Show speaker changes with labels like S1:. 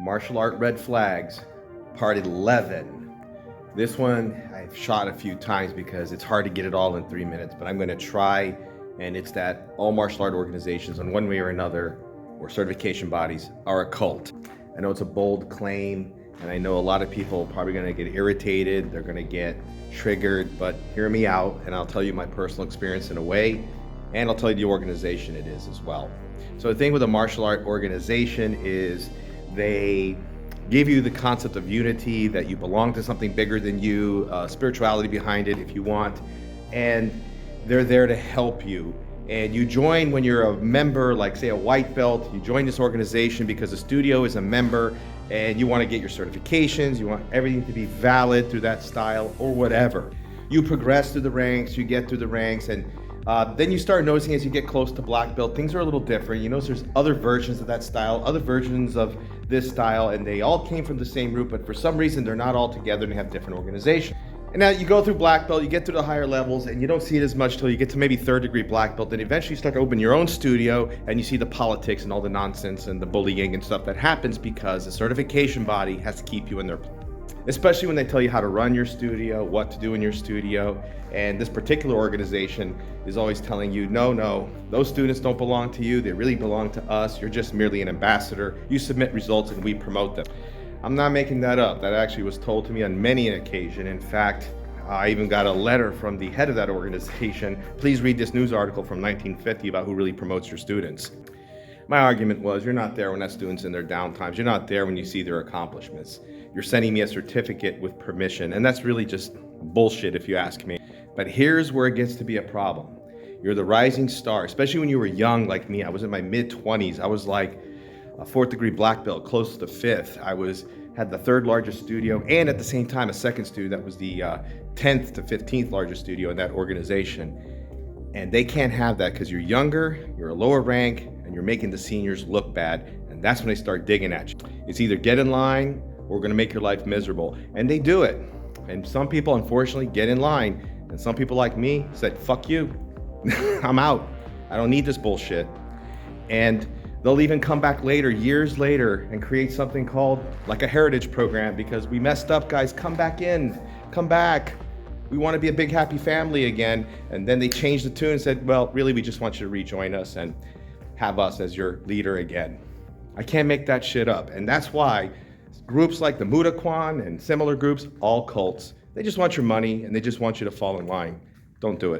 S1: Martial Art Red Flags, Part 11. This one I've shot a few times because it's hard to get it all in 3 minutes, but I'm going to try, and it's that all martial art organizations, in one way or another, or certification bodies, are a cult. I know it's a bold claim, and I know a lot of people are probably going to get irritated, they're going to get triggered, but hear me out, and I'll tell you my personal experience in a way, and I'll tell you the organization it is as well. So the thing with a martial art organization is they give you the concept of unity, that you belong to something bigger than you, spirituality behind it if you want, and they're there to help you. And you join when you're a member, like say a white belt, you join this organization because the studio is a member and you want to get your certifications, you want everything to be valid through that style or whatever. You progress through the ranks, you get through the ranks, and then you start noticing as you get close to black belt, things are a little different. You notice there's other versions of that style, other versions of this style, and they all came from the same root, but for some reason they're not all together and have different organizations. And now you go through black belt, you get through the higher levels, and you don't see it as much till you get to maybe third degree black belt. Then eventually you start to open your own studio and you see the politics and all the nonsense and the bullying and stuff that happens because the certification body has to keep you in their place. Especially when they tell you how to run your studio, what to do in your studio. And this particular organization is always telling you, no, those students don't belong to you. They really belong to us. You're just merely an ambassador. You submit results and we promote them. I'm not making that up. That actually was told to me on many an occasion. In fact, I even got a letter from the head of that organization. Please read this news article from 1950 about who really promotes your students. My argument was, you're not there when that student's in their downtimes. You're not there when you see their accomplishments. You're sending me a certificate with permission, and that's really just bullshit if you ask me. But here's where it gets to be a problem. You're the rising star, especially when you were young like me. I was in my mid-20s. I was like a fourth degree black belt, close to fifth. I had the third largest studio, and at the same time a second studio that was the 10th to 15th largest studio in that organization. And they can't have that because you're younger, you're a lower rank, and you're making the seniors look bad, and that's when they start digging at you. It's either get in line or we're gonna make your life miserable. And they do it. And some people unfortunately get in line, and some people like me said, fuck you, I'm out. I don't need this bullshit. And they'll even come back later, years later, and create something called like a heritage program because we messed up, guys, come back in, come back. We want to be a big happy family again. And then they changed the tune and said, well, really, we just want you to rejoin us and have us as your leader again. I can't make that shit up. And that's why groups like the Mudokwan and similar groups, all cults, they just want your money and they just want you to fall in line. Don't do it.